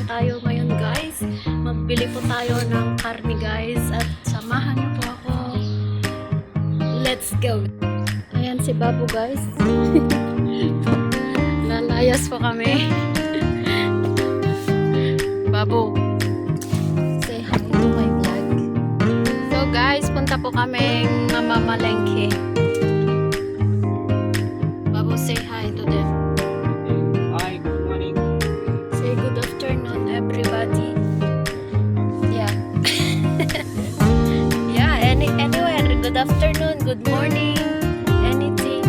naman tayo ngayon guys. Magbili po tayo ng karne guys at samahan niyo po ako. Let's go! Ayan si Babu guys. Lalayas po kami. Babu, say hi to my vlog. So guys, punta po kami mamamalengke. Babu, say hi to them. Hi, good morning. Say good afternoon everybody. Yeah. Yeah, anywhere. Good afternoon, good morning, anything.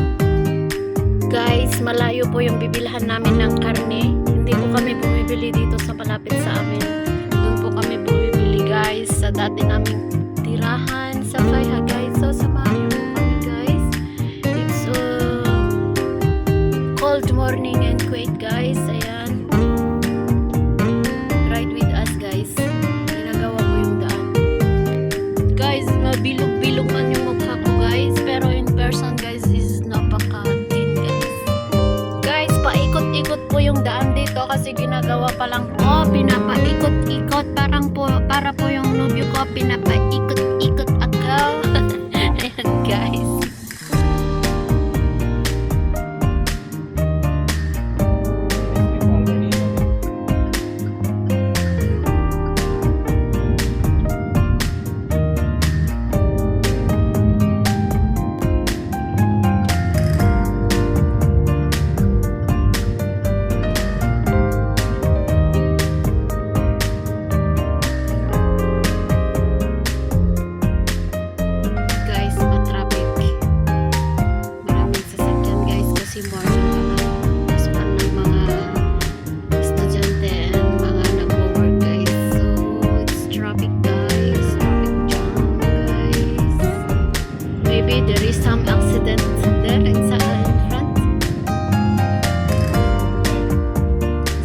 Guys, malayo po yung bibilhan namin ng karne. Hindi po kami bumibili dito sa malapit sa amin. Doon po kami bumibili guys sa dati naming tirahan sa Faiha guys. So samahan niyo po kami guys. It's cold morning in Kuwait guys. Ayan. Ride with us guys. Ginagawa ko yung daan. Guys, mabilog-bilog man yung mukha ko guys. Pero in person guys is napaka-thin guys. Guys, paikot-ikot po yung daan dito kasi ginagawa pa lang po. Pinapaikot-ikot. Para po yung nobyo ko. Pinapaikot-ikot ako. Ayan guys. Guys, matraffic. Maraming sasakyan guys kasi morning pa lang. Pasukan ng mga estudyante and mga nagwo-work guys. So, it's traffic guys. Traffic jam guys. Maybe there is some accident there in front.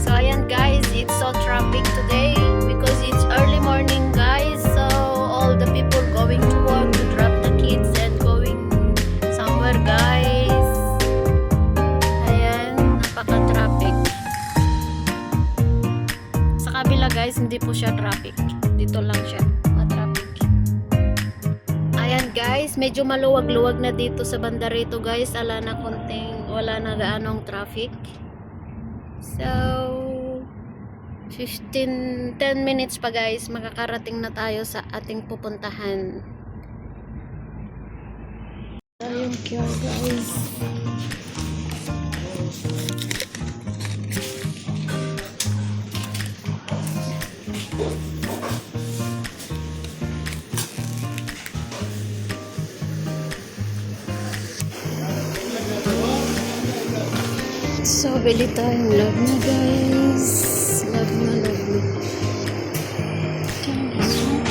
So, ayan guys, it's so traffic today because it's early morning guys. So, all the people going to work to drop the kids and going somewhere guys. Ayan, napaka-traffic. Sa kabila guys, hindi po siya traffic. Dito lang siya, ma-traffic. Ayan guys, medyo maluwag-luwag na dito sa banda rito guys. Wala na gaanong traffic. So, 10 minutes pa guys, makakarating na tayo sa ating pupuntahan. Ayun kaya guys. So, bili tayong love na guys. Love na. Can this one?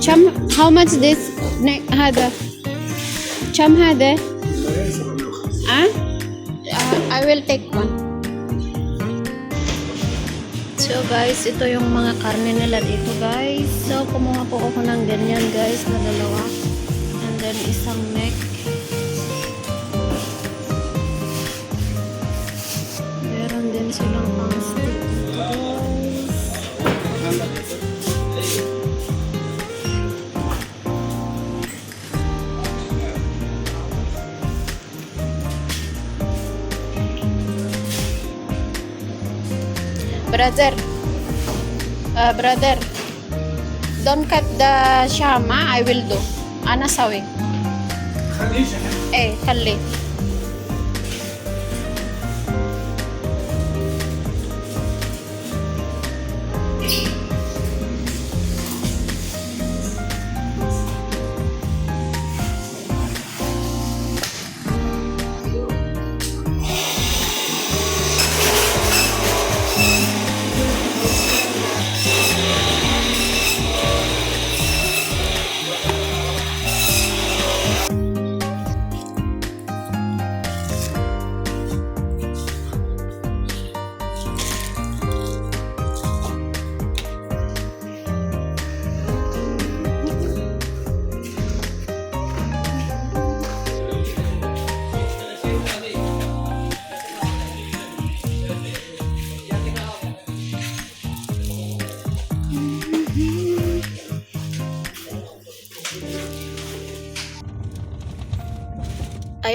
Cham, how much this? هذا cham هذا? I will take one. So guys, ito yung mga karne nila dito guys. So kumuha po ako ng ganyan guys na dalawa. And then isang neck. Meron din silang pang steak guys. Brother, don't cut the shama. I will do. Ana sawi. خلي.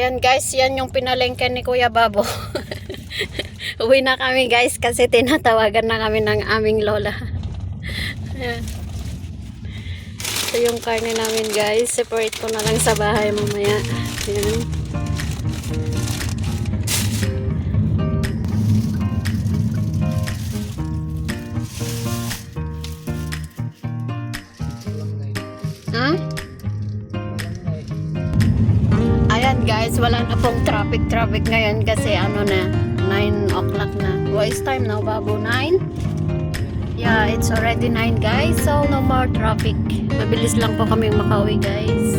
Ayan guys, yan yung pinalengke ni Kuya Babo. Uwi na kami guys kasi tinatawagan na kami ng aming lola. Ayan. Ito yung karne namin guys. Separate ko na lang sa bahay mamaya. Ayan. Ha? Ayan guys, wala na pong traffic ngayon kasi ano na, 9 o'clock na. What is time now, Babo? 9? Yeah, it's already 9 guys, so no more traffic. Mabilis lang po kaming makauwi guys.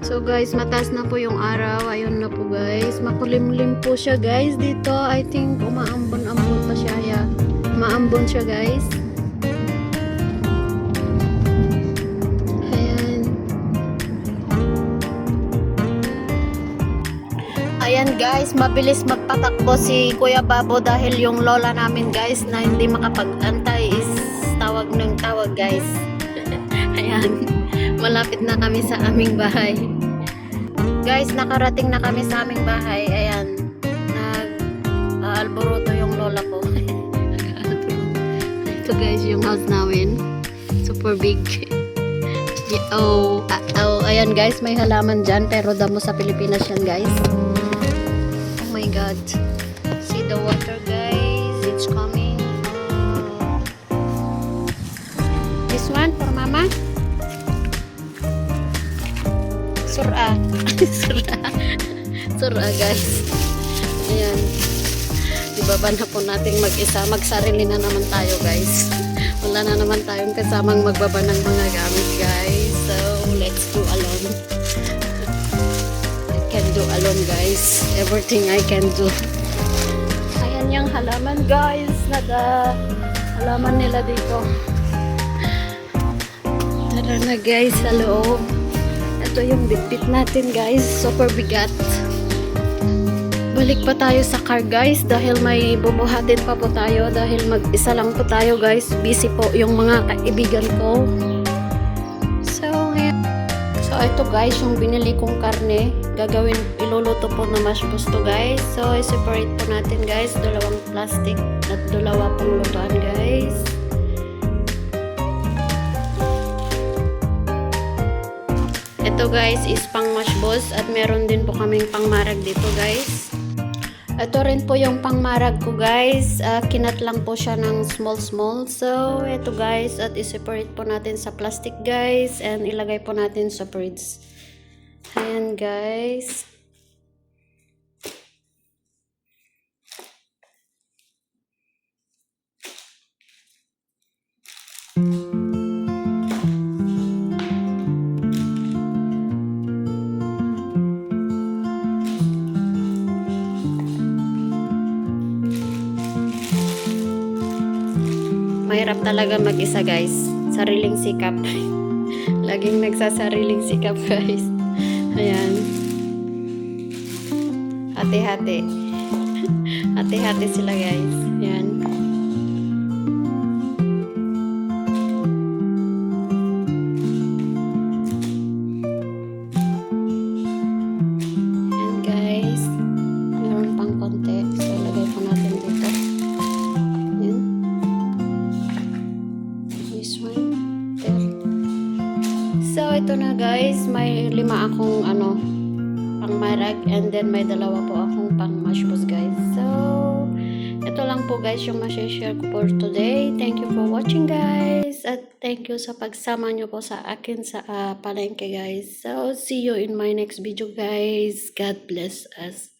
So guys, mataas na po yung araw. Ayun na po guys. Makulimlim po siya guys dito. I think umaambon-ambon pa siya. Yeah. Umaambon siya guys. Ayan guys, mabilis magpatakbo si Kuya Babo dahil yung lola namin guys na hindi makapag-antay is tawag ng tawag guys. Ayan, malapit na kami sa aming bahay. Guys, nakarating na kami sa aming bahay. Ayan, nag-alboroto yung lola ko. Ito guys, yung house namin. Super big. Ayan guys, may halaman dyan pero damo sa Pilipinas yan guys. Oh my god, see the water guys, it's coming. This one for mama. Sura. Sura guys. Ayan, ibaba na po natin mag-isa, magsarili na naman tayo guys. Wala na naman tayong kasamang magbaba ng mga gamit guys, so let's go alone. Can do alone guys, everything I can do. Ayan yung halaman guys, halaman nila dito. Tara na guys sa loob. Ito yung bitbit natin guys, super bigat. Balik pa tayo sa car guys dahil may bubuhatin pa po tayo dahil mag-isa lang po tayo guys, busy po yung mga kaibigan ko. So ito guys, yung binili kong karne, iluluto po na mashed gusto guys. So i-separate po natin guys, dalawang plastic at dalawa pong lutuan guys. Ito guys is pang mashed at meron din po kaming pangmarag dito guys. Ito rin po yung pangmarag ko guys, kinat lang po siya ng small. So ito guys, at i-separate po natin sa plastic guys and ilagay po natin sa fridge. Ayan guys. Mahirap talaga mag-isa guys. Sariling sikap. Laging nagsasariling sikap guys. Ayan. Hati-hati. Hati-hati sila guys. Ayan. Ayan guys. Meron pang konti. So lagay po natin dito. Ayan. This one. There. So ito na guys. May 5 akong pangmarag and then may 2 po akong pang mashbos guys. So ito lang po guys yung ma-share ko for today. Thank you for watching guys at thank you sa pagsama nyo po sa akin sa palengke guys. So see you in my next video guys. God bless us.